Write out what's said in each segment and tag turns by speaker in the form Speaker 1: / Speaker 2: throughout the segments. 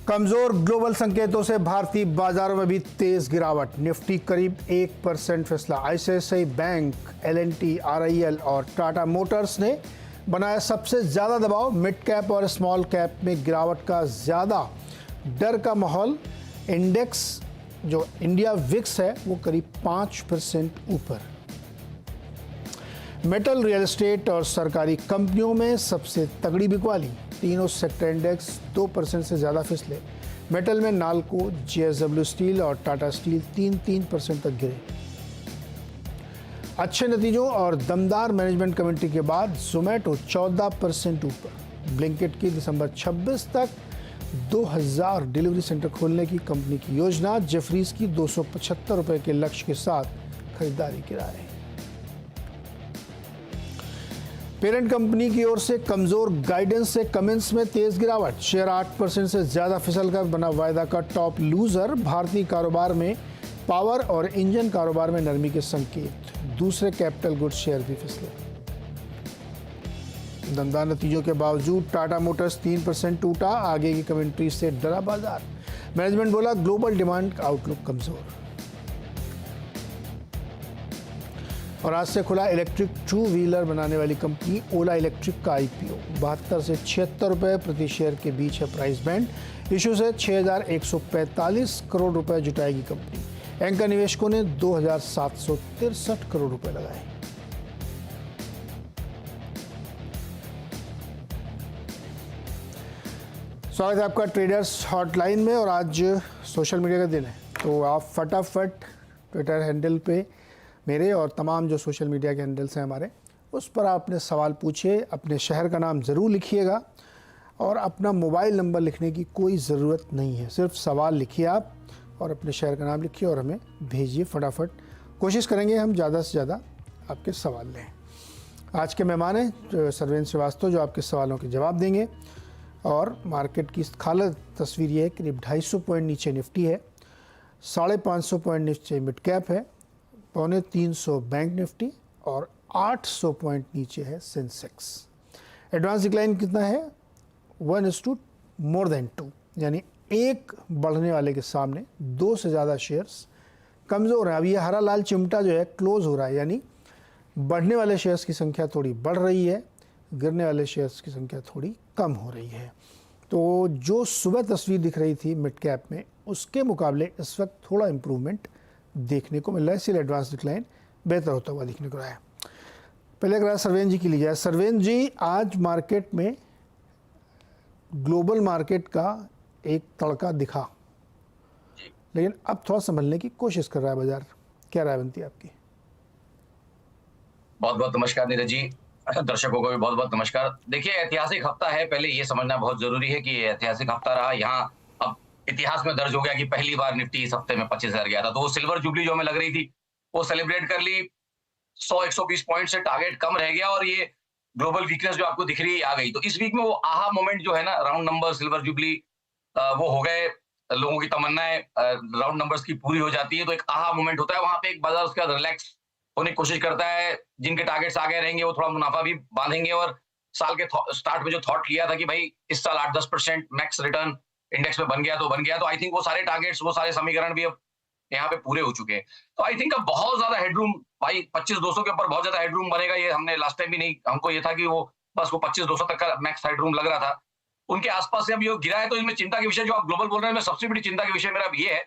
Speaker 1: कमजोर ग्लोबल संकेतों से भारतीय बाजारों में भी तेज गिरावट। निफ्टी करीब 1% फिसला। आईसीआईसीआई बैंक, एल&टी, आरआईएल और टाटा मोटर्स ने बनाया सबसे ज्यादा दबाव। मिड कैप और स्मॉल कैप में गिरावट का ज्यादा डर का माहौल। इंडेक्स जो इंडिया विक्स है वो करीब 5% ऊपर। मेटल, रियल एस्टेट और सरकारी कंपनियों में सबसे तगड़ी बिकवाली। तीनों सेक्टर इंडेक्स 2% से ज़्यादा फिसले। मेटल में नाल्को, जेएसडब्ल्यू स्टील और टाटा स्टील 3% तक गिरे। अच्छे नतीजों और दमदार मैनेजमेंट कमेंट्री के बाद जोमैटो 14% ऊपर। ब्लिंकिट की दिसंबर 26 तक 2000 डिलीवरी सेंटर खोलने की कंपनी की योजना। जेफरीज की 275 रुपये के लक्ष्य के साथ खरीदारी की राय। पेरेंट कंपनी की ओर से कमजोर गाइडेंस से कमिंस में तेज गिरावट। शेयर 8% से ज्यादा फिसलकर बना वायदा का टॉप लूजर। भारतीय कारोबार में पावर और इंजन कारोबार में नरमी के संकेत। दूसरे कैपिटल गुड्स शेयर भी फिसले। दमदार नतीजों के बावजूद टाटा मोटर्स 3% टूटा। आगे की कमेंट्री से डरा बाजार। मैनेजमेंट बोला ग्लोबल डिमांड का आउटलुक कमजोर। और आज से खुला इलेक्ट्रिक टू व्हीलर बनाने वाली कंपनी ओला इलेक्ट्रिक का आईपीओ। 72 से 76 रुपए प्रति शेयर के बीच है प्राइस बैंड। इशू से 6,145 करोड़ रुपए जुटाएगी कंपनी। एंकर निवेशकों ने 2,763 करोड़ रुपए लगाए। स्वागत है आपका ट्रेडर्स हॉटलाइन में। और आज सोशल मीडिया का दिन है, तो आप फटाफट ट्विटर हैंडल पे मेरे और तमाम जो सोशल मीडिया के हैंडल्स हैं हमारे, उस पर आप अपने सवाल पूछिए। अपने शहर का नाम ज़रूर लिखिएगा और अपना मोबाइल नंबर लिखने की कोई ज़रूरत नहीं है। सिर्फ सवाल लिखिए आप और अपने शहर का नाम लिखिए और हमें भेजिए फटाफट। कोशिश करेंगे हम ज़्यादा से ज़्यादा आपके सवाल लें। आज के मेहमान हैं सर्वेंद्र श्रीवास्तव, जो आपके सवालों के जवाब देंगे। और मार्केट की खालत तस्वीर ये है, करीब 250 पॉइंट नीचे निफ्टी है, 550 पॉइंट नीचे मिड कैप है, 250 बैंक निफ्टी और 800 पॉइंट नीचे है सेंसेक्स। एडवांस डिक्लाइन कितना है? 1:2, यानी एक बढ़ने वाले के सामने 2 से ज़्यादा शेयर्स कमज़ोर हैं। अब ये हरा लाल चिमटा जो है क्लोज हो रहा है, यानी बढ़ने वाले शेयर्स की संख्या थोड़ी बढ़ रही है, गिरने वाले शेयर्स की संख्या थोड़ी कम हो रही है। तो जो सुबह तस्वीर दिख रही थी मिड कैप में, उसके मुकाबले इस वक्त थोड़ा इम्प्रूवमेंट देखने को मिल रहा है, इसलिए एडवांस डिक्लाइन बेहतर होता हुआ दिखने को रहा है। पहले अगर सर्वेन जी की ली जाए। सर्वेन जी, आज मार्केट में ग्लोबल मार्केट का एक तड़का दिखा, लेकिन अब थोड़ा संभलने की कोशिश कर रहा है बाजार। क्या राय बनती है आपकी?
Speaker 2: बहुत बहुत नमस्कार नीरज जी, दर्शकों को भी बहुत बहुत नमस्कार। देखिए, ऐतिहासिक हफ्ता है, पहले ये समझना बहुत जरूरी है कि ये ऐतिहासिक हफ्ता रहा। यहाँ अब इतिहास में दर्ज हो गया कि पहली बार निफ्टी इस हफ्ते में 25,000 गया था। तो वो सिल्वर जुबली जो हमें लग रही थी वो सेलिब्रेट कर ली। 100-120 पॉइंट से टारगेट कम रह गया और ये ग्लोबल वीकनेस जो आपको दिख रही है आ गई। तो इस वीक में वो आहा मोमेंट जो है ना, राउंड नंबर, सिल्वर जुबली, वो हो गए। लोगों की तमन्नाएं राउंड नंबर्स की पूरी हो जाती है, तो एक आहा मोमेंट होता है वहां पे। एक बाजार उसके बाद रिलैक्स होने की कोशिश करता है। जिनके टारगेट्स आगे रहेंगे वो थोड़ा मुनाफा भी बांधेंगे। और साल के स्टार्ट में जो थॉट लिया था कि भाई इस साल 8-10% मैक्स रिटर्न इंडेक्स में बन गया तो बन गया, तो आई थिंक वो सारे टारगेट्स, वो सारे समीकरण भी अब यहाँ पे पूरे हो चुके हैं। तो आई थिंक अब बहुत ज्यादा हेडरूम, भाई 25,200 के ऊपर बहुत ज्यादा हेडरूम बनेगा। ये हमने लास्ट टाइम भी नहीं, हमको ये था कि वो बस वो 25,200 तक का मैक्स हेडरूम लग रहा था। उनके आसपास से अब ये गिरा है। तो इसमें चिंता के विषय जो आप ग्लोबल बोल रहे हैं, सबसे बड़ी चिंता के विषय मेरा अब ये है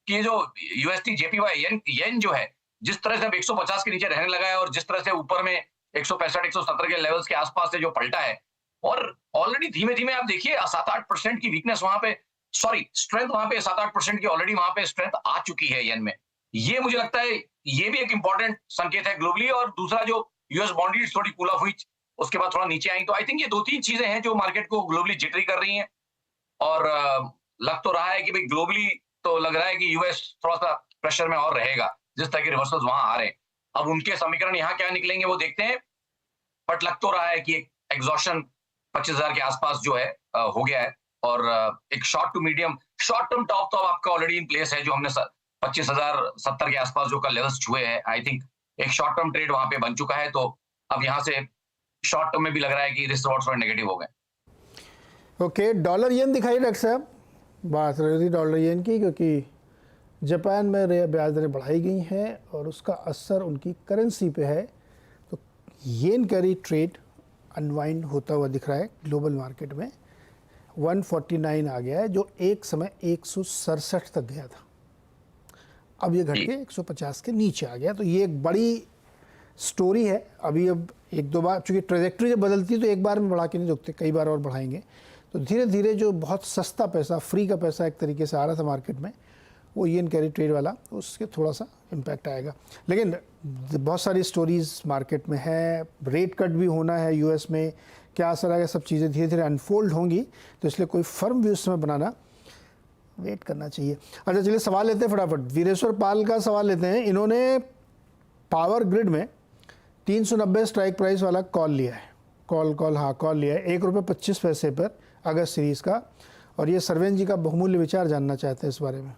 Speaker 2: कि ये जो यूएसटी जेपीवाई येन जो है, जिस तरह से अब 150 के नीचे रहने लगा है और जिस तरह से ऊपर में 165-170 के लेवल्स के आसपास से जो पलटा है, और ऑलरेडी धीमे धीमे आप देखिए 7-8% की वीकनेस वहां पे, सॉरी स्ट्रेंथ वहां पे 7-8% की ऑलरेडी वहां पे स्ट्रेंथ आ चुकी है येन में। ये मुझे लगता है ये भी एक इंपॉर्टेंट संकेत है ग्लोबली। और दूसरा जो यूएस बॉन्ड यील्ड्स थोड़ी कूल ऑफ हुई, उसके बाद थोड़ा नीचे आई। तो आई थिंक ये 2-3 चीजें हैं जो मार्केट को ग्लोबली जिटरी कर रही हैं। और लग तो रहा है कि भाई ग्लोबली तो लग रहा है कि यूएस थोड़ा सा प्रेशर में और रहेगा, जिस तरह के रिवर्सल्स वहां आ रहे हैं। अब उनके समीकरण यहाँ क्या निकलेंगे वो देखते हैं, बट लग तो रहा है कि एक एग्जॉशन 25,000 के आसपास जो है हो गया है। और एक short to medium, short term top तो आपका ऑलरेडी इन प्लेस है, जो हमने 25,070 के आसपास जो कल लेवल्स छुए हैं। आई थिंक एक शॉर्ट टर्म ट्रेड वहां पे बन चुका है। तो अब यहाँ से शॉर्ट टर्म में भी लग रहा है कि रिस्क रिवॉर्ड्स थोड़े नेगेटिव हो गए।
Speaker 1: ओके, डॉलर येन दिखाइए डॉक्टर साहब। बात रही थी डॉलर येन की, क्योंकि जापान में ब्याज दरें बढ़ाई गई हैं और उसका असर उनकी करेंसी पे है। तो येन कैरी ट्रेड अनवाइंड होता हुआ दिख रहा है ग्लोबल मार्केट में। 149 आ गया है, जो एक समय 167 तक गया था। अब ये घट के 150 के नीचे आ गया। तो ये एक बड़ी स्टोरी है। अभी अब एक दो बार, चूँकि ट्रेजेक्ट्री जब बदलती है तो एक बार में बढ़ा के नहीं रुकते, कई बार और बढ़ाएंगे। तो धीरे धीरे जो बहुत सस्ता पैसा, फ्री का पैसा एक तरीके से आ रहा था मार्केट में, वो येन कैरी ट्रेड वाला, उसके थोड़ा सा इम्पैक्ट आएगा। लेकिन बहुत सारी स्टोरीज मार्केट में है। रेट कट भी होना है यूएस में, क्या असर आएगा, सब चीज़ें धीरे धीरे अनफोल्ड होंगी। तो इसलिए कोई फर्म भी उस समय बनाना वेट करना चाहिए। अच्छा चलिए सवाल लेते हैं फटाफट। वीरेश्वर पाल का सवाल लेते हैं। इन्होंने पावर ग्रिड में 390 स्ट्राइक प्राइस वाला कॉल लिया है। कॉल लिया है ₹1.25 पर अगस्त सीरीज़ का। और ये सरवेन जी का बहुमूल्य विचार जानना चाहते हैं इस बारे में।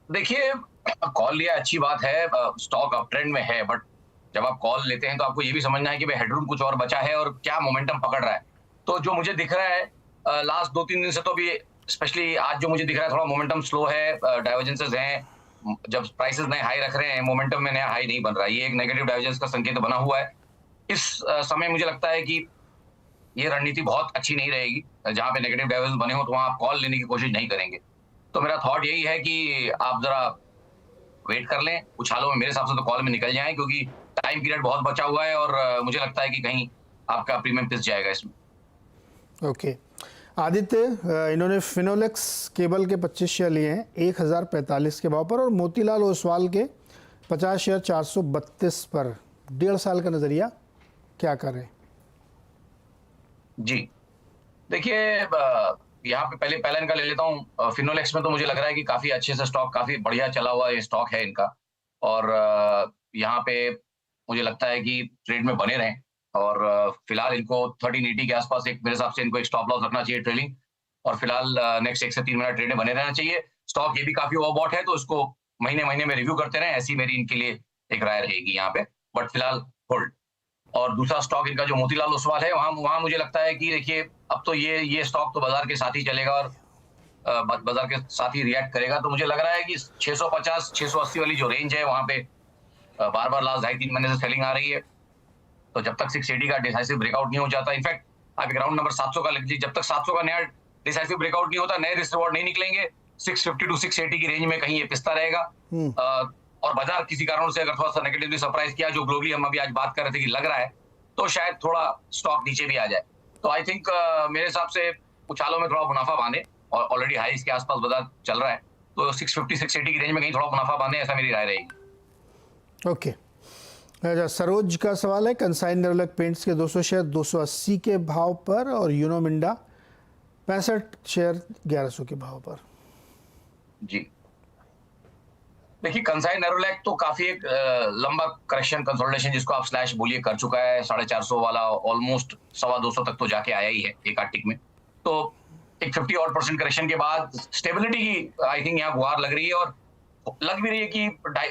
Speaker 2: देखिए, कॉल लिया अच्छी बात है, स्टॉक अप ट्रेंड में है, बट जब आप कॉल लेते हैं तो आपको ये भी समझना है कि भाई हेडरूम कुछ और बचा है और क्या मोमेंटम पकड़ रहा है। तो जो मुझे दिख रहा है लास्ट 2-3 दिन से, तो भी स्पेशली आज जो मुझे दिख रहा है थोड़ा मोमेंटम स्लो है, डाइवर्जेंसेस हैं। जब प्राइसेस नए हाई रख रहे हैं, मोमेंटम में नया हाई नहीं बन रहा है, ये एक नेगेटिव डाइवर्जेंस का संकेत बना हुआ है। इस समय मुझे लगता है कि ये रणनीति बहुत अच्छी नहीं रहेगी। जहां पे नेगेटिव डाइवर्जेंस बने हो तो वहां आप कॉल लेने की कोशिश नहीं करेंगे। तो मेरा थॉट यही है कि आप जरा वेट कर लें, उछालों में मेरे हिसाब से तो कॉल में निकल जाएं, क्योंकि टाइम पीरियड बहुत बचा हुआ है और मुझे लगता है कि कहीं आपका प्रीमियम पिस जाएगा इसमें।
Speaker 1: ओके आदित्य, इन्होंने फिनोलेक्स केबल के 25 शेयर लिए हैं 1045 के भाव पर, और मोतीलाल ओसवाल के 50 शेयर 432 पर। 1.5 साल का नज़रिया क्या कर रहे हैं?
Speaker 2: जी देखिए, यहाँ पे पहले इनका ले लेता हूँ। फिनोलेक्स में तो मुझे लग रहा है कि काफी अच्छे से स्टॉक, काफी बढ़िया चला हुआ ये स्टॉक है इनका। और यहाँ पे मुझे लगता है कि ट्रेड में बने रहें। और फिलहाल इनको 1380 के आसपास एक, मेरे हिसाब से इनको एक स्टॉप लॉस रखना चाहिए ट्रेलिंग। और फिलहाल नेक्स्ट 1 से 3 महीना ट्रेड में बने रहना चाहिए। स्टॉक ये भी काफी ओवरबॉट है, तो इसको महीने महीने में रिव्यू करते रहें, ऐसी मेरी इनके लिए एक राय रहेगी यहाँ पे। बट फिलहाल होल्ड। और दूसरा स्टॉक इनका जो मोतीलाल ओसवाल है, वहां मुझे लगता है कि देखिए, अब तो ये स्टॉक तो बाजार के साथ ही चलेगा और बाजार के साथ ही रिएक्ट करेगा। तो मुझे लग रहा है कि 650-680 वाली जो रेंज है, वहां पे बार बार लास्ट 2.5-3 महीने से सेलिंग आ रही है। तो जब तक 680 का डिसाइसिव ब्रेकआउट नहीं हो जाता, इनफैक्ट आप ग्राउंड नंबर 700 का लिख लीजिए, जब तक 700 का नया डिसाइसिव ब्रेकआउट नहीं होता, नए रिस्क रिवॉर्ड नहीं निकलेंगे, 650 to 680 की रेंज में कहीं ये पिसता रहेगा। और बाजार किसी कारण से अगर थोड़ा सा नेगेटिवली सरप्राइज किया, जो ग्लोबली हम अभी आज बात कर रहे थे कि लग रहा है, तो शायद थोड़ा स्टॉक नीचे भी आ जाए। तो आई थिंक मेरे हिसाब से उछालों में थोड़ा मुनाफा बांधे, और ऑलरेडी हाईज के आसपास बाजार चल रहा है, तो 650-680 की रेंज में कहीं थोड़ा मुनाफा बांधे, ऐसा मेरी राय रहेगी।
Speaker 1: ओके अच्छा, सरोज का सवाल है। कंसाइन नेरोलैक पेंट्स के 200 शेयर 280 के भाव पर, और यूनो मिंडा 65 शेयर 1100 के भाव पर।
Speaker 2: जी देखिए, कंसाइन नेरोलैक तो काफी एक लंबा करेक्शन, कंसोलिडेशन जिसको आप स्लैश बोलिए, कर चुका है। 450 वाला ऑलमोस्ट 225 तक तो जाके आया ही है एक आध टिक में। तो एक 50% करेक्शन के बाद स्टेबिलिटी की आई थिंक यहाँ गुहार लग रही है, और लग भी रही है कि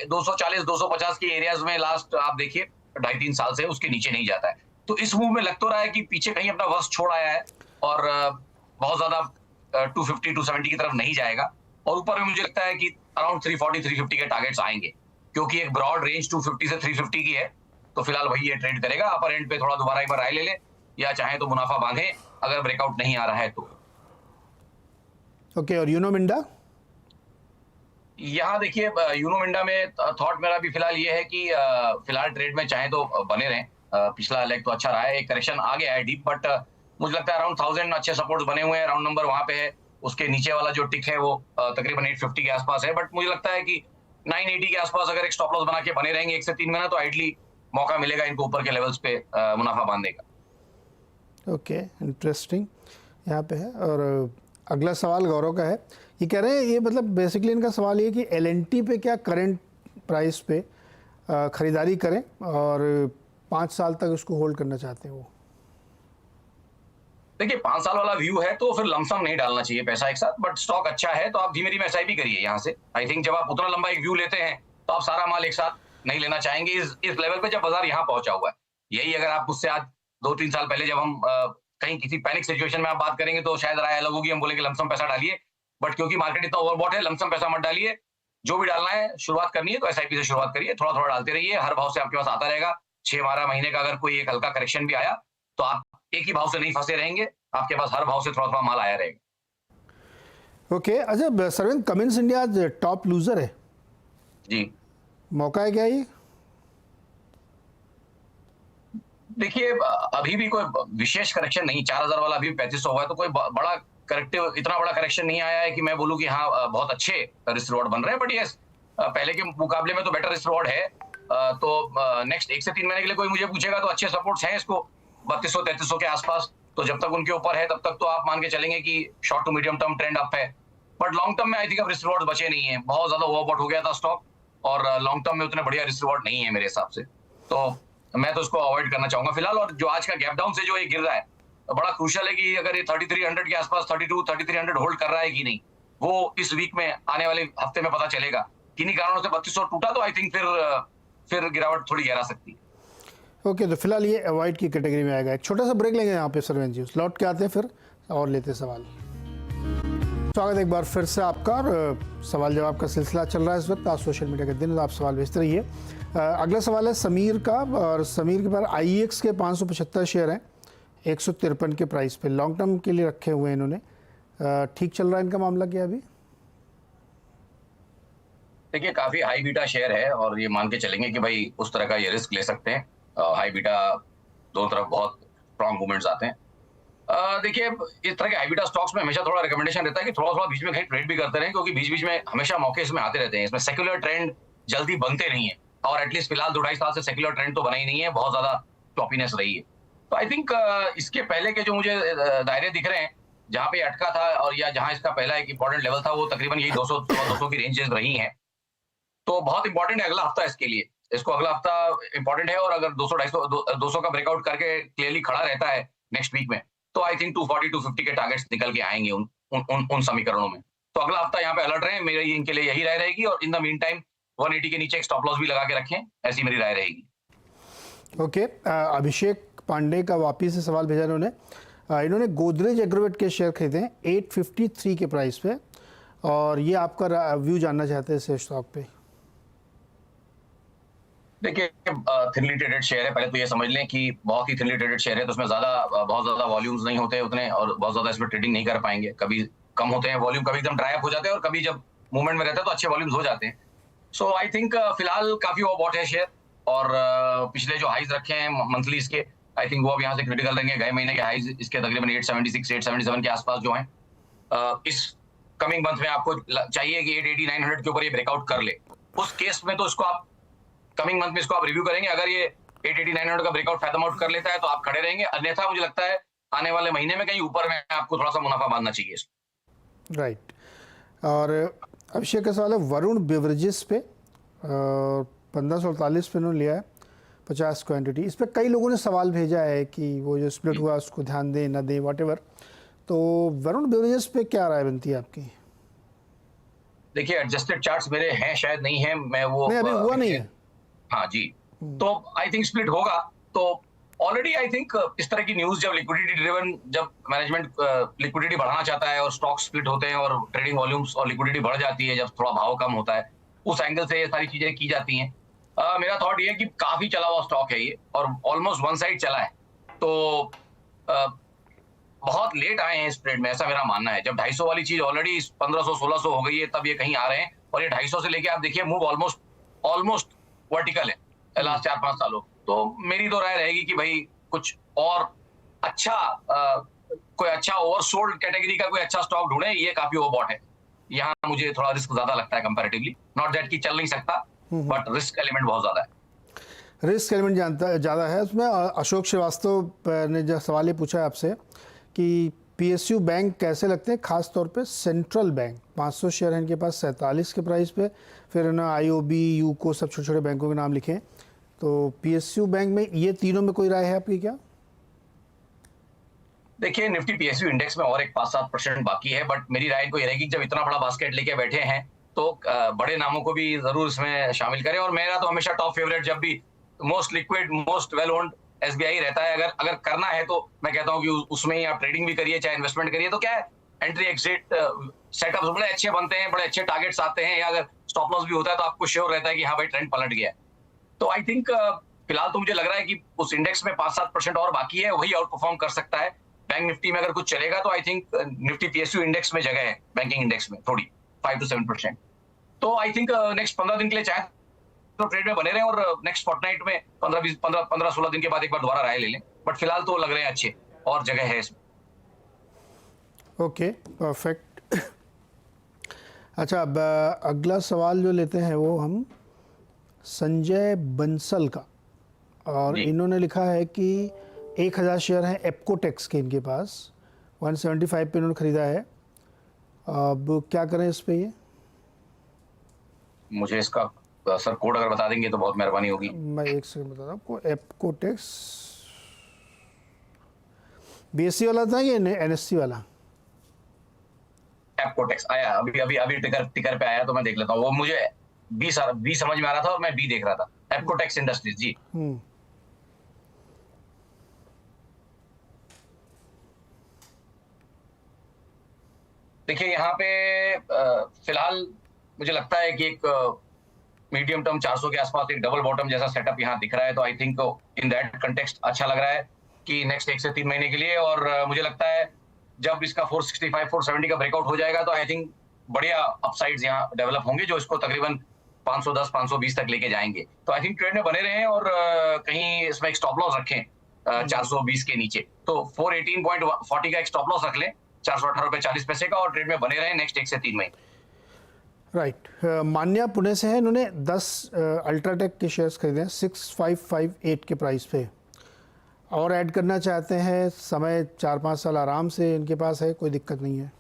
Speaker 2: 240-250 के एरियाज में लास्ट आप देखिए 2.5-3 साल से उसके नीचे नहीं जाता है। तो इस मूव में लग तो रहा है कि पीछे कहीं अपना वश छोड़ आया है और बहुत ज्यादा 250-270 की तरफ नहीं जाएगा। और ऊपर में मुझे लगता है कि अराउंड 340-350 के टारगेट्स आएंगे, क्योंकि एक ब्रॉड रेंज 250 से 350 की है। तो फिलहाल वही ये ट्रेड करेगा। अपर एंड पे थोड़ा दोबारा एक बार राय ले ले, या चाहे तो मुनाफा बांधे अगर ब्रेकआउट नहीं आ रहा है तो।
Speaker 1: ओके और यूनो मिंडा?
Speaker 2: यहाँ देखिए, यूनो मिंडा में थॉट मेरा भी फिलहाल ये है कि फिलहाल ट्रेड में चाहे तो बने रहें। पिछला लेग तो अच्छा रहा है, एक करेक्शन आ गया है डीप, बट मुझे लगता है अराउंड 1000 अच्छे सपोर्ट्स बने हुए हैं। राउंड नंबर वहां पे है, उसके नीचे वाला जो टिक है वो तकरीबन 850 के आसपास है। बट मुझे लगता है कि 980 के आसपास अगर एक स्टॉप लॉस बना के बने रहेंगे 1 से 3 महीना, तो आइडली मौका मिलेगा इनको ऊपर के लेवल्स पे मुनाफा बांधने का।
Speaker 1: ओके इंटरेस्टिंग यहाँ पे है। और अगला सवाल गौरव का है। ये कह रहे हैं, ये मतलब बेसिकली इनका सवाल ये कि LNT पे क्या करंट प्राइस पे ख़रीदारी करें, और 5 साल तक उसको होल्ड करना चाहते हैं वो।
Speaker 2: देखिए, 5 साल वाला व्यू है तो फिर लमसम नहीं डालना चाहिए पैसा एक साथ, बट स्टॉक अच्छा है तो आप धीमे धीमे SIP करिए यहाँ से। आई थिंक जब आप उतना लंबा एक व्यू लेते हैं तो आप सारा माल एक साथ नहीं लेना चाहेंगे इस लेवल पे, जब बाजार यहाँ पहुंचा हुआ है। यही अगर आप मुझसे आज 2-3 साल पहले जब हम कहीं किसी पैनिक सिचुएशन में आप बात करेंगे तो शायद राय अलग होगी, हम बोलेंगे लमसम पैसा डालिए, बट क्योंकि मार्केट इतना ओवरबॉट है, लमसम पैसा मत डालिए, जो भी डालना है शुरुआत करनी है तो एसआईपी से शुरुआत करिए, थोड़ा थोड़ा डालते रहिए, हर भाव से आपके पास आता रहेगा। 6-12 महीने का अगर कोई एक हल्का करेक्शन भी आया तो आप एक ही भाव से नहीं फंसे रहेंगे, आपके पास हर भाव से थोड़ा थोड़ा माल आया रहेगा।
Speaker 1: ओके, अच्छा सरविंद, कमिंस इंडिया आज टॉप लूजर है
Speaker 2: जी,
Speaker 1: मौका है क्या ये?
Speaker 2: देखिए अभी भी कोई विशेष करेक्शन नहीं, 4000 वाला अभी 3500 हुआ है, तो कोई बड़ा करेक्टिव, इतना बड़ा करेक्शन नहीं आया है कि मैं बोलूं कि हाँ बहुत अच्छे रिस्क रिवॉर्ड बन रहे हैं, बट यस पहले के मुकाबले में तो बेटर रिस्क रिवॉर्ड है। तो नेक्स्ट 1 से 3 महीने के लिए कोई मुझे पूछेगा तो अच्छे सपोर्ट्स हैं इसको 3200-3300 के आसपास, तो जब तक उनके ऊपर है तब तक तो आप मान के चलेंगे कि short to medium term trend up है, बट लॉन्ग टर्म में आई थिंक अब रिस्क रिवॉर्ड बचे नहीं है, बहुत ज्यादा ओवरबॉट हो गया था स्टॉक, और लॉन्ग टर्म में उतने बढ़िया रिस्क रिवॉर्ड नहीं है मेरे हिसाब से, तो मैं तो उसको अवॉइड करना चाहूंगा फिलहाल। और जो आज का गैप डाउन से जो ये गिर रहा है, बड़ा क्रूशियल है कि अगर ये 3300 के आसपास 3300 होल्ड कर रहा है कि नहीं, वो इस वीक में आने वाले हफ्ते में पता चलेगा। किन्हीं कारणों से 3200 टूटा तो आई थिंक फिर गिरावट थोड़ी गहरा सकती है।
Speaker 1: ओके, तो फिलहाल ये अवॉइड की कैटेगरी में आएगा। एक छोटा सा ब्रेक लेंगे यहाँ पे सरविंद जी, लौट के आते हैं फिर और लेते सवाल। स्वागत है एक बार फिर से आपका, और सवाल जवाब का सिलसिला चल रहा है इस वक्त। आज सोशल मीडिया के दिन, तो आप सवाल भेजते रहिए। अगला सवाल है समीर का, और समीर के पास IEX के 575 शेयर हैं 153 के प्राइस पे, लॉन्ग टर्म के लिए रखे हुए हैं इन्होंने। ठीक चल रहा है इनका मामला क्या अभी?
Speaker 2: देखिए काफी हाई बीटा शेयर है, और ये मान के चलेंगे कि भाई उस तरह का ये रिस्क ले सकते हैं। हाई बीटा दोनों तरफ बहुत स्ट्रॉन्ग मूवमेंट्स आते हैं। देखिए इस तरह के हाई बीटा स्टॉक्स में हमेशा थोड़ा रिकमेंडेशन रहता है कि थोड़ा थोड़ा बीच में कहीं ट्रेड भी करते रहें, क्योंकि बीच बीच में हमेशा मौके इसमें आते रहते हैं। इसमें सेक्युलर ट्रेंड जल्दी बनते नहीं है, और एटलीस्ट फिलहाल 2-2.5 साल से सेक्युलर ट्रेंड तो बना ही नहीं है, बहुत ज्यादा टॉपीनेस रही है। तो आई थिंक इसके पहले के जो मुझे दायरे दिख रहे हैं जहां पे अटका था, और या जहां इसका पहला एक इंपॉर्टेंट लेवल था, वो तकरीबन यही 200 की रेंजेस रही हैं। तो बहुत इंपॉर्टेंट है अगला हफ्ता इसके लिए, इसको अगला हफ्ता इंपॉर्टेंट है, और अगर 200 का ब्रेकआउट करके क्लियरली खड़ा रहता है नेक्स्ट वीक में, तो आई थिंक 240-250 के टारगेट्स निकल के आएंगे उन समीकरणों में। तो अगला हफ्ता यहाँ पे अलर्ट रहे, मेरी इनके लिए यही राय रहेगी, और इन द मीन टाइम 180 के नीचे एक स्टॉप लॉस भी लगा के रखें, ऐसी मेरी राय रहेगी।
Speaker 1: ओके, अभिषेक पांडे का वापिस से सवाल भेजा इन्होंने गोदरेज एग्रोवेट के शेयर खरीदे हैं 853 के प्राइस पे, और ये आपका व्यू जानना चाहते हैं इस स्टॉक पे।
Speaker 2: देखिए थिनली ट्रेडेड शेयर है, पहले तो ये समझ लें कि बहुत ही थिनली ट्रेडेड शेयर है, तो उसमें बहुत ज्यादा वॉल्यूम्स नहीं होते उतने, और बहुत ज्यादा इसमें ट्रेडिंग नहीं कर पाएंगे, कभी कम होते हैं वॉल्यूम, कभी एकदम ड्राई अप हो जाते हैं, और कभी जब मूवमेंट में रहता है तो अच्छे वॉल्यूम्स हो जाते हैं। सो आई थिंक फिलहाल काफी ओवरबॉट है शेयर, और पिछले जो हाइज रखे हैं मंथली इसके, आई थिंक वो अब यहाँ से क्रिटिकल रहेंगे। गए महीने के हाइज इसके तकरीबन 876-877 के आसपास जो है, इस कमिंग मंथ में आपको चाहिए कि 880-900 के ऊपर ये ब्रेकआउट कर ले। उस केस में तो इसको आप कमिंग मंथ में इसको आप रिव्यू करेंगे, अगर ये 880-900 का ब्रेकआउट फायदा आउट कर लेता है तो आप खड़े रहेंगे, अन्यथा मुझे लगता है आने वाले महीने में कहीं ऊपर में आपको थोड़ा सा मुनाफा बांधना चाहिए।
Speaker 1: राइट, और अभिषेक का सवाल है वरुण बेवरेजेस पे, 1548 पे उन्होंने लिया है 50 क्वान्टिटी। इस पर कई लोगों ने सवाल भेजा है कि वो जो स्प्लिट हुआ उसको ध्यान दें ना दें, वॉट। तो वरुण बेवरेजेस पे क्या राय बनती है आपकी?
Speaker 2: देखिए एडजस्टेड चार्ट्स मेरे हैं, शायद नहीं है, मैं वो
Speaker 1: नहीं, अभी हुआ नहीं है।
Speaker 2: हाँ जी, तो आई थिंक स्प्लिट होगा, तो ऑलरेडी आई थिंक इस तरह की न्यूज जब लिक्विडिटी ड्रिवन, जब मैनेजमेंट लिक्विडिटी बढ़ाना चाहता है और स्टॉक स्प्लिट होते हैं और ट्रेडिंग वॉल्यूम्स और लिक्विडिटी बढ़ जाती है, जब थोड़ा भाव कम होता है, उस एंगल से ये सारी चीजें की जाती हैं। मेरा थॉट ये है कि काफी चला हुआ स्टॉक है ये, और ऑलमोस्ट वन साइड चला है, तो बहुत लेट आए हैं इस ट्रेड में, ऐसा मेरा मानना है। जब 250 वाली चीज ऑलरेडी 1500-1600 हो गई है, तब ये कहीं आ रहे हैं, और ये 250 से लेके आप देखिए मूव ऑलमोस्ट वर्टिकल है लास्ट 4-5 सालों। तो मेरी तो राय रहेगी कि भाई कुछ और अच्छा, कोई अच्छा ओवरसोल्ड कैटेगरी का कोई अच्छा स्टॉक ढूंढे, ये काफी ओवरबॉट है, यहाँ मुझे थोड़ा रिस्क ज्यादा लगता है कंपैरेटिवली। नॉट दैट कि चल नहीं सकता, बट रिस्क एलिमेंट बहुत ज्यादा है।
Speaker 1: रिस्क एलिमेंट ज़्यादा है उसमें। अशोक श्रीवास्तव ने जो सवाल ये पूछा है आपसे कि PSU बैंक कैसे लगते हैं, खास तौर पे सेंट्रल बैंक। 500 शेयर हैं इनके पास 47 के प्राइस पे, फिर ना IOB, यूको, सब छोटे छोटे बैंकों के नाम लिखे हैं। तो PSU बैंक में ये तीनों में कोई राय है आपकी क्या?
Speaker 2: देखिए निफ्टी PSU इंडेक्स में और एक 5-7% बाकी है, बट मेरी राय को ये रहेगी जब इतना बड़ा बास्केट लेके बैठे हैं तो बड़े नामों को भी जरूर इसमें शामिल करें। और मेरा तो हमेशा टॉप फेवरेट, जब भी most liquid, most well owned SBI रहता है। अगर अगर करना है तो मैं कहता हूँ कि उसमें ही आप ट्रेडिंग भी करिए चाहे इन्वेस्टमेंट करिए। तो क्या है, एंट्री एग्जिट सेटअप्स बड़े अच्छे बनते हैं, बड़े अच्छे टारगेट्स आते हैं, या अगर स्टॉप लॉस भी होता है तो आपको श्योर रहता है कि हाँ भाई ट्रेंड पलट गया। तो आई थिंक फिलहाल तो मुझे लग रहा है कि उस इंडेक्स में 5-7% और बाकी है, वही आउट परफॉर्म कर सकता है। बैंक निफ्टी में अगर कुछ चलेगा तो I think Nifty PSU index में जगह है, बैंकिंग इंडेक्स में थोड़ी 5 to 7%। तो आई थिंक नेक्स्ट 15 दिन के लिए चाहे तो ट्रेड में बने रहें और नेक्स्ट फोर्टनाइट में 15-16 दिन के बाद एक बार दोबारा राय ले लें। बट फिलहाल तो लग रहे हैं अच्छे और जगह है इसमें।
Speaker 1: Okay, perfect. अच्छा, अब अगला सवाल जो लेते हैं वो हम संजय बंसल का, और इन्होंने लिखा है कि 1000 शेयर हैं एप्कोटेक्स के इनके पास, 175 पे इन्होंने ख़रीदा है। अब क्या करें इस पे? ये
Speaker 2: मुझे इसका सर कोड अगर बता देंगे तो बहुत मेहरबानी होगी।
Speaker 1: मैं एक सेकंड बता रहा हूँ आपको। एप्कोटेक्स बीएससी वाला था कि एनएससी वाला?
Speaker 2: एप्कोटेक्स आया अभी अभी अभी टिकर पे आया, तो मैं देख लेता हूँ। वो मुझे बी समझ में आ रहा था और मैं बी देख रहा था। एप्कोटेक्स इंडस्ट्रीज जी। देखिए यहाँ पे फिलहाल मुझे लगता है कि एक मीडियम टर्म 400 के आसपास एक डबल बॉटम जैसा सेटअप यहाँ दिख रहा है। तो I think in that context अच्छा लग रहा है कि नेक्स्ट 1 से 3 महीने के लिए। और मुझे लगता है जब इसका 465-470 का ब्रेकआउट हो जाएगा तो आई थिंक बढ़िया अपसाइड्स यहाँ डेवलप होंगे, जो इसको तकरीबन 510-520 तक लेके जाएंगे। तो आई थिंक ट्रेड में बने रहें और कहीं इसमें एक स्टॉप लॉस रखें 420 के नीचे। तो 418.40 का एक स्टॉप लॉस रख लें 418.40 का, और ट्रेड में बने रहें नेक्स्ट 1 से 3 महीने।
Speaker 1: राइट। मान्या पुणे से है, इन्होंने 10 अल्ट्राटेक के शेयर्स खरीदे हैं 6558 के प्राइस पे, और ऐड करना चाहते हैं। समय 4-5 साल आराम से इनके पास है, कोई दिक्कत नहीं है।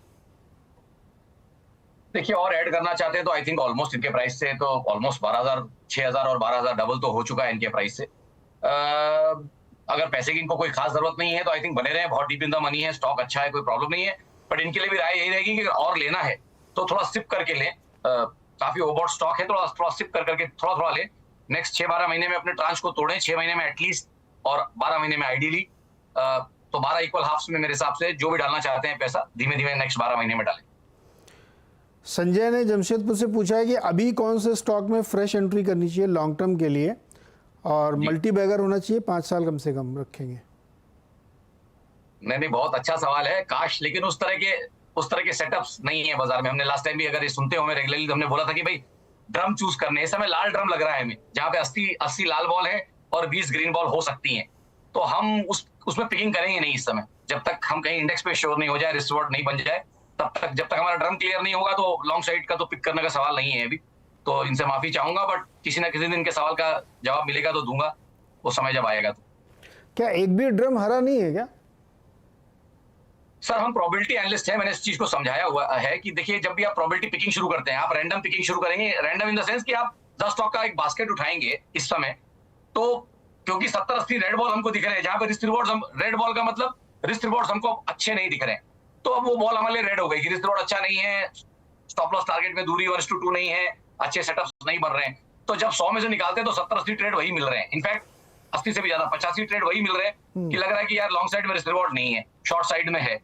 Speaker 2: देखिए और ऐड करना चाहते हैं तो आई थिंक ऑलमोस्ट इनके प्राइस से तो ऑलमोस्ट 12,000, 6,000 और 12,000 डबल तो हो चुका है इनके प्राइस से। अगर पैसे की इनको कोई खास जरूरत नहीं है तो आई थिंक बने रहे। बहुत डीप इन द मनी है, स्टॉक अच्छा है, कोई प्रॉब्लम नहीं है। बट इनके लिए भी राय यही रहेगी कि और लेना है तो थोड़ा सिप करके लें। काफी ओवरबॉट स्टॉक है, थोड़ा सिप करके थोड़ा लें। नेक्स्ट 6-12 महीने में अपने ट्रांच को तोड़ें, 6 महीने में एटलीस्ट, और 12 महीने में आइडियली। तो 12 इक्वल हाफ्स में मेरे हिसाब से जो भी डालना चाहते हैं पैसा धीमे धीमे नेक्स्ट 12 महीने में डालें।
Speaker 1: संजय ने जमशेदपुर से पूछा है कि अभी कौन से स्टॉक में फ्रेश एंट्री करनी चाहिए लॉन्ग टर्म के लिए, और मल्टी बैगर होना चाहिए, 5 साल कम से कम रखेंगे।
Speaker 2: नहीं, बहुत अच्छा सवाल है। काश लेकिन उस तरह के सेटअप्स नहीं है बाजार में। हमने लास्ट टाइम भी अगर ये सुनते हो हमें रेगुलरली, तो हमने बोला था कि भाई ड्रम चूज करने। इस समय लाल ड्रम लग रहा है हमें, जहाँ पे 80 लाल बॉल है और 20 ग्रीन बॉल हो सकती हैं। तो हम उसमें पिकिंग करेंगे नहीं इस समय, जब तक हम कहीं इंडेक्स पे श्योर नहीं हो जाए, रिस्क रिवॉर्ड नहीं बन जाए, तब तक जब तक हमारा ड्रम क्लियर नहीं होगा तो लॉन्ग साइड का तो पिक करने का सवाल नहीं है अभी। तो इनसे माफी चाहूंगा, बट किसी ना किसी दिन इनके सवाल का जवाब मिलेगा तो दूंगा, वो समय जब आएगा तो।
Speaker 1: क्या एक भी ड्रम हरा नहीं है क्या?
Speaker 2: सर हम प्रोबेबिलिटी एनालिस्ट हैं, मैंने इस चीज को समझाया हुआ है कि देखिए जब भी आप प्रोबेबिलिटी पिकिंग शुरू करते हैं, आप रैंडम पिकिंग शुरू करेंगे। रैंडम इन द सेंस कि आप 10 स्टॉक का एक बास्केट उठाएंगे इस समय, तो क्योंकि 70-80 रेड बॉल हमको दिख रहे हैं, जहां पे रिस्क रिवॉर्ड्स हम, रेड बॉल का मतलब रिस्क रिवॉर्ड्स हमको अच्छे नहीं दिख रहे हैं, तो अब वो बॉल हमारे लिए रेड हो गई कि रिस्क रिवॉर्ड अच्छा नहीं है, स्टॉप लॉस टारगेट में दूरी 1:2 नहीं है, अच्छे सेटअप्स नहीं बन रहे हैं। तो जब 100 में से निकालते हैं तो 70-80 ट्रेड वही मिल रहे हैं। इनफैक्ट 80 से भी ज्यादा 85 ट्रेड वही मिल रहे हैं कि लग रहा है कि यार लॉन्ग साइड में रिस्क रिवॉर्ड नहीं है, शॉर्ट साइड में है।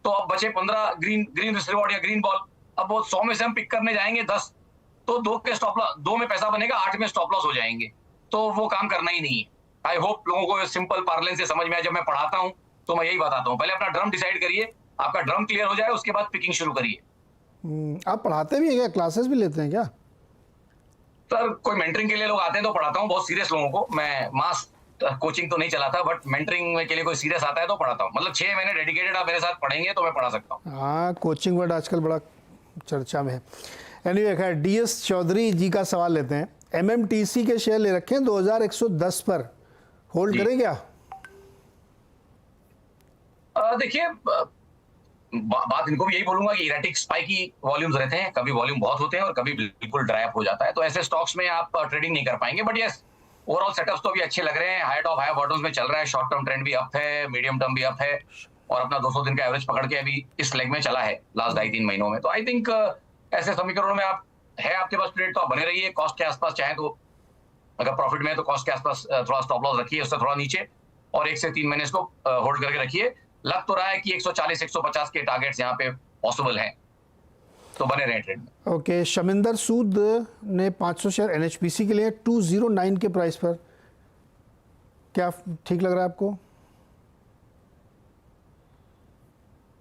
Speaker 2: तो अब बचे 15 ग्रीन रिस्क रिवॉर्ड या ग्रीन बॉल। अब वो 100 में से हम पिक करने जाएंगे 10, तो 2 के स्टॉप लॉस, 2 में पैसा बनेगा, 8 में स्टॉप लॉस हो जाएंगे। तो वो काम करना ही नहीं है। आई होप लोगों को सिंपल पार्लेंस से समझ में आए। जब मैं पढ़ाता हूँ तो मैं यही बताता हूँ, पहले अपना ड्रम डिसाइड करिए, आपका ड्रम क्लियर हो जाए उसके बाद पिकिंग शुरू करिए।
Speaker 1: आप पढ़ाते भी हैं क्या? क्लासेस भी लेते हैं क्या?
Speaker 2: सर कोई मेंटरिंग के लिए लोग आते हैं तो पढ़ाता हूँ, बहुत सीरियस लोगों को। मैं मास कोचिंग तो नहीं चलाता, बट मेंटरिंग के लिए कोई सीरियस आता है तो पढ़ाता हूँ। मतलब 6 महीने डेडिकेटेड आप मेरे साथ पढ़ेंगे तो मैं पढ़ा सकता हूँ।
Speaker 1: हाँ, कोचिंग वर्ड आजकल बड़ा चर्चा में है। एनीवे, खैर डीएस चौधरी जी का सवाल लेते हैं। एमएमटीसी के शेयर ले रखे हैं 2110 पर, होल्ड करें क्या?
Speaker 2: देखिए बात इनको भी यही बोलूंगा कि इरेटिक स्पाइकी वॉल्यूम्स रहते हैं, कभी वॉल्यूम बहुत होते हैं और कभी बिल्कुल ड्राई अप हो जाता है। तो ऐसे स्टॉक्स में आप ट्रेडिंग नहीं कर पाएंगे। बट यस, ओवरऑल सेटअप्स तो भी अच्छे लग रहे हैं। हाई टॉप हाई बॉटम्स में चल रहा है, शॉर्ट टर्म ट्रेंड भी अप है, मीडियम टर्म भी अप है, और अपना 200 दिन का एवरेज पकड़ के अभी इस लेग में चला है लास्ट 2.5-3 महीनों में। तो आई थिंक ऐसे समीकरणों में आप है आपके पास ट्रेड तो आप बने रहिए। कॉस्ट के आसपास चाहे तो, अगर प्रॉफिट में है तो कॉस्ट के आसपास थोड़ा स्टॉप लॉस रखिए, उससे थोड़ा नीचे, और 1 से 3 महीने इसको होल्ड करके रखिए। लग तो रहा है कि 140 150 के टारगेट्स यहाँ पे पॉसिबल हैं, तो बने रहे ट्रेड में।
Speaker 1: ओके, शमिंदर सूद ने 500 शेयर एनएचपीसी के लिए 209 के प्राइस पर, क्या ठीक लग रहा है आपको?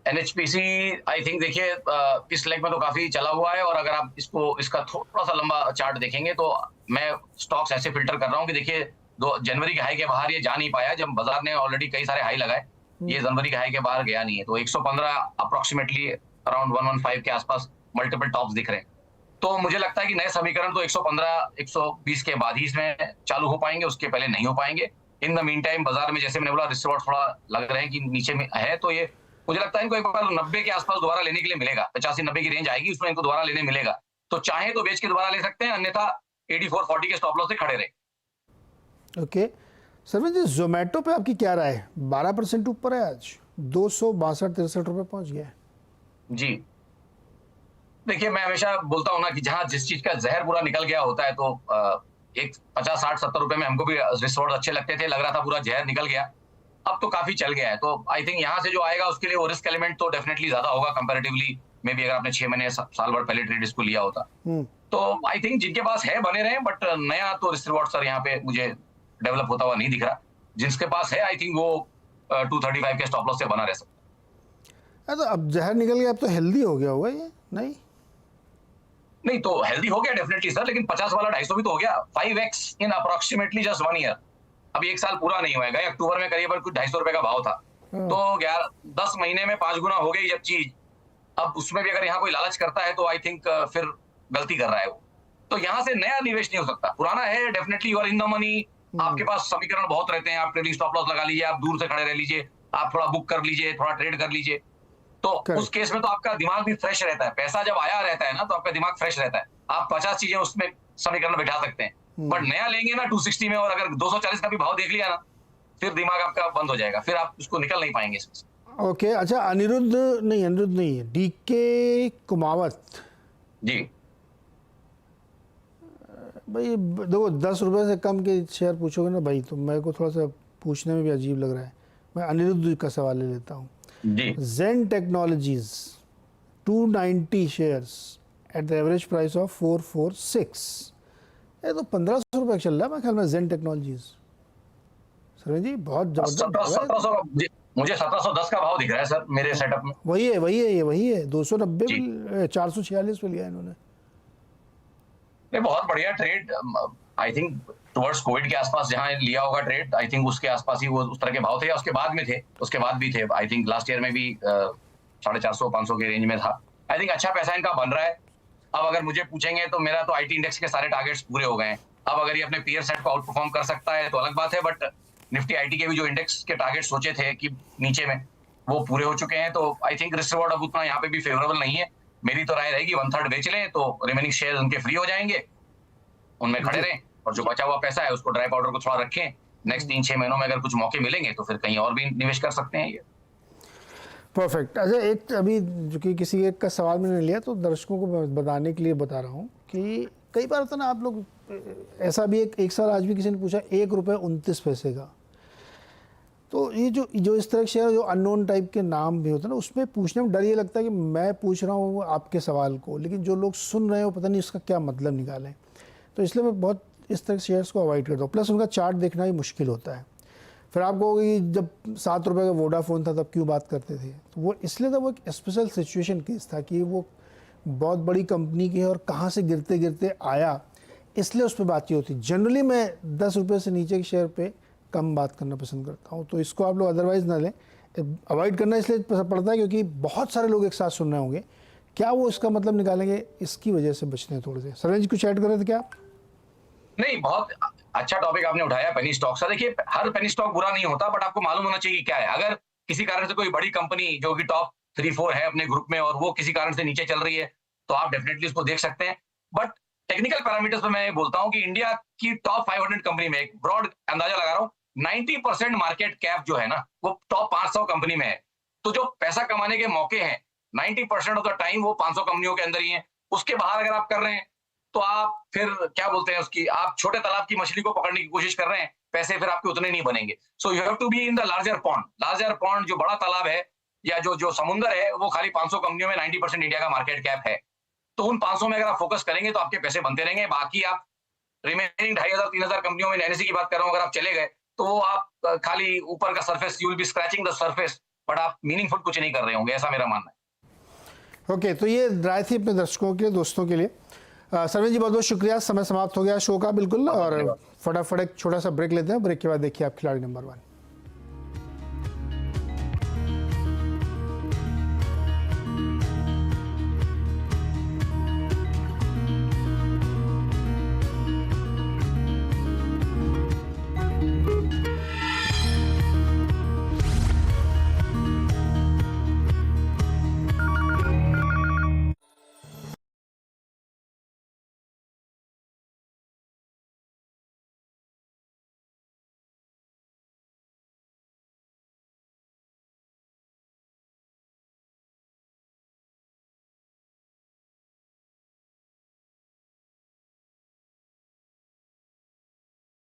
Speaker 2: एनएचपीसी आई थिंक देखिए इस लेग में तो काफी चला हुआ है, और अगर आप इसका थोड़ा सा लंबा चार्ट देखेंगे तो मैं स्टॉक्स ऐसे फिल्टर कर रहा हूँ कि देखिए जनवरी के हाई के बाहर ये जा नहीं पाया, जब बाजार ने ऑलरेडी कई सारे हाई लगाए, ये जनवरी के हाई के बाहर गया नहीं है। तो 115 अप्रोक्सीमेटली अराउंड 115 के आसपास मल्टीपल टॉप्स दिख रहे हैं। तो मुझे लगता है कि नए समीकरण तो 115 120 के बाद ही इसमें चालू हो पाएंगे, उसके पहले नहीं हो पाएंगे। इन द मीन टाइम बाजार में जैसे मैंने बोला रिस्क रिवॉर्ड थोड़ा लग रहे हैं कि नीचे में है, तो ये मुझे लगता है इनको एक बार 90 के आसपास दोबारा लेने के लिए मिलेगा, 85-90 की रेंज आएगी, उसमें इनको दोबारा लेने मिलेगा। तो चाहे तो बेच के दोबारा ले सकते हैं, अन्यथा 8440 के स्टॉप लॉस से खड़े रहे।
Speaker 1: ओके सरवीन जी, जोमेटो पे आपकी क्या राय है? 12% ऊपर है आज, 262-63 रुपये पहुंच गया है।
Speaker 2: जी देखिए, मैं हमेशा बोलता हूँ ना कि जहां जिस चीज का जहर पूरा निकल गया होता है, तो एक 50-60-70 रुपए में हमको भी रिसोर्ट अच्छे लगते थे, लग रहा था पूरा जहर निकल गया, अब तो काफी चल गया है। तो आई थिंक यहाँ से जो आएगा उसके लिए वो रिस्क एलिमेंट तो डेफिनेटली ज्यादा होगा कंपैरेटिवली, मे बी अगर आपने 6 महीने साल भर पहले ट्रेड इसको लिया होता। तो आई थिंक जिनके पास है बने रहे, बट नया तो रिस्क रिवॉर्ड सर यहाँ पे मुझे डेवलप होता हुआ नहीं दिख रहा। जिसके पास है आई थिंक वो 235 के स्टॉप लॉस से बना रह सकता।
Speaker 1: तो अब जहर निकल गया, अब तो हेल्दी हो गया होगा ये, नहीं
Speaker 2: तो हेल्दी हो गया डेफिनेटली सर, लेकिन 50 वाला 250 भी तो हो गया, 5x इन अप्रोक्सीमेटली जस्ट 1 ईयर। अभी 1 साल पूरा नहीं हुआ है, अक्टूबर में करीब कुछ 250 रुपए का भाव था, तो 10 महीने में 5 गुना हो गई जब चीज। अब उसमें भी अगर यहाँ कोई लालच करता है तो आई थिंक फिर गलती कर रहा है वो। तो यहाँ से नया निवेश नहीं हो सकता, पुराना है definitely you are in the money, आपके पास समीकरण बहुत रहते हैं, आप ट्रेडिंग स्टॉप लॉस लगा लीजिए, आप दूर से खड़े रह लीजिए, आप थोड़ा बुक कर लीजिए, थोड़ा ट्रेड कर लीजिए, तो उस केस में तो आपका दिमाग भी फ्रेश रहता है। पैसा जब आया रहता है ना, तो आपका दिमाग फ्रेश रहता है, आप 50 चीजें उसमें समीकरण बैठा सकते हैं। बट नया लेंगे ना 260 में, और अगर 240 का भी भाव देख लिया ना, फिर दिमाग आपका बंद हो जाएगा, फिर आप उसको निकल नहीं पाएंगे इसमें।
Speaker 1: ओके अच्छा, अनिरुद्ध नहीं, डीके कुमावत
Speaker 2: जी
Speaker 1: भाई, देखो 10 रुपए से कम के शेयर पूछोगे ना भाई, तो मेरे को थोड़ा सा पूछने में भी अजीब लग रहा है। मैं अनिरुद्ध का सवाल ले लेता हूँ
Speaker 2: जी।
Speaker 1: Zen technologies 290 shares at the average price of 446, ये तो 1500 रुपये चल रहा है मेरे ख्याल में जेन टेक्नोलॉजीज। सर जी बहुत जबरदस्त,
Speaker 2: मुझे 1710 का भाव दिख रहा है सर मेरे सेटअप में।
Speaker 1: वही है 290 446 पे लिया इन्होंने।
Speaker 2: बहुत बढ़िया trade, I think towards Covid के आसपास जहां लिया होगा ट्रेड, आई थिंक उसके आसपास ही वो उस तरह के भाव थे, या उसके बाद में थे, उसके बाद भी थे। आई थिंक लास्ट ईयर में भी 450-500 के रेंज में था। आई थिंक अच्छा पैसा इनका बन रहा है। अब अगर मुझे पूछेंगे तो मेरा तो आईटी इंडेक्स के सारे टारगेट्स पूरे हो गए हैं। अब अगर ये अपने पीयर सेट को आउट परफॉर्म कर सकता है तो अलग बात है, बट निफ्टी आईटी के भी जो इंडेक्स के टारगेट सोचे थे कि नीचे में, वो पूरे हो चुके हैं। तो आई थिंक रिस्क रिवॉर्ड अब उतना यहाँ पे भी फेवरेबल नहीं है। मेरी तो राय रहेगी 1/3 बेच लें, तो रिमेनिंग शेयर उनके फ्री हो जाएंगे, उनमें खड़े रहें, और जो बचा हुआ पैसा है उसको ड्राई पाउडर को थोड़ा रखें। नेक्स्ट 3-6 महीनों में अगर कुछ मौके मिलेंगे तो फिर कहीं और भी निवेश कर सकते हैं ये।
Speaker 1: परफेक्ट। अच्छा, एक अभी जो कि किसी एक का सवाल मैंने लिया, तो दर्शकों को बताने के लिए बता रहा हूँ कि कई बार होता ना, आप लोग ऐसा भी एक साल आज भी किसी ने पूछा 1 रुपये 29 पैसे का, तो ये जो इस तरह के शेयर जो अननोन टाइप के नाम भी होते हैं ना, उसमें पूछने में डर ये लगता है कि मैं पूछ रहा हूँ आपके सवाल को, लेकिन जो लोग सुन रहे हो पता नहीं उसका क्या मतलब निकालें। तो इसलिए मैं बहुत इस तरह के शेयर्स को अवॉइड करता हूँ। प्लस उनका चार्ट देखना भी मुश्किल होता है। फिर आप कहोगे कि जब 7 रुपये का वोडाफोन था तब क्यों बात करते थे, तो वो इसलिए था, वो एक स्पेशल सिचुएशन केस था कि वो बहुत बड़ी कंपनी की है और कहाँ से गिरते गिरते आया, इसलिए उस पर बात ही होती। जनरली मैं 10 रुपये से नीचे के शेयर पे कम बात करना पसंद करता हूँ, तो इसको आप लोग अदरवाइज़ ना लें। अवॉइड करना इसलिए पड़ता है क्योंकि बहुत सारे लोग एक साथ सुन रहे होंगे, क्या वो इसका मतलब निकालेंगे, इसकी वजह से बचते हैं थोड़े से। सरवीन जी कुछ ऐड कर रहे थे क्या?
Speaker 2: नहीं, बहुत अच्छा टॉपिक आपने उठाया पेनी स्टॉक का। देखिए, हर पेनी स्टॉक बुरा नहीं होता, बट आपको मालूम होना चाहिए क्या है। अगर किसी कारण से कोई बड़ी कंपनी जो कि टॉप 3-4 है अपने ग्रुप में, और वो किसी कारण से नीचे चल रही है, तो आप डेफिनेटली उसको देख सकते हैं। बट टेक्निकल पैरामीटर्स पे मैं बोलता हूं कि इंडिया की टॉप 500 कंपनी में, एक ब्रॉड अंदाजा लगा रहा हूं, 90% मार्केट कैप जो है ना, वो टॉप 500 कंपनी में है। तो जो पैसा कमाने के मौके हैं 90% ऑफ द टाइम वो 500 कंपनियों के अंदर ही है। उसके बाहर अगर आप कर रहे हैं तो आप फिर क्या बोलते हैं उसकी, आप छोटे तालाब की मछली को पकड़ने की कोशिश कर रहे हैं, पैसे फिर आपके उतने नहीं बनेंगे। So you have to be in the larger pond, जो बड़ा तालाब है या जो समुंदर है, वो खाली 500 कंपनियों में 90% इंडिया का मार्केट कैप है। तो उन 500 में अगर आप फोकस करेंगे तो आपके पैसे बनते रहेंगे। बाकी आप रिमेनिंग 2500-3000 कंपनियों में, एनएससी की बात कर रहा हूं, अगर आप चले गए तो आप खाली ऊपर का surface, you will be scratching the surface, but आप मीनिंगफुल कुछ नहीं कर रहे होंगे, ऐसा मेरा मानना है।
Speaker 1: ओके, तो ये राय थी अपने दर्शकों के, दोस्तों के लिए। सरवीन जी बहुत बहुत शुक्रिया, समय समाप्त हो गया शो का बिल्कुल, और फटाफट एक छोटा सा ब्रेक लेते हैं। ब्रेक के बाद देखिए आप खिलाड़ी नंबर 1।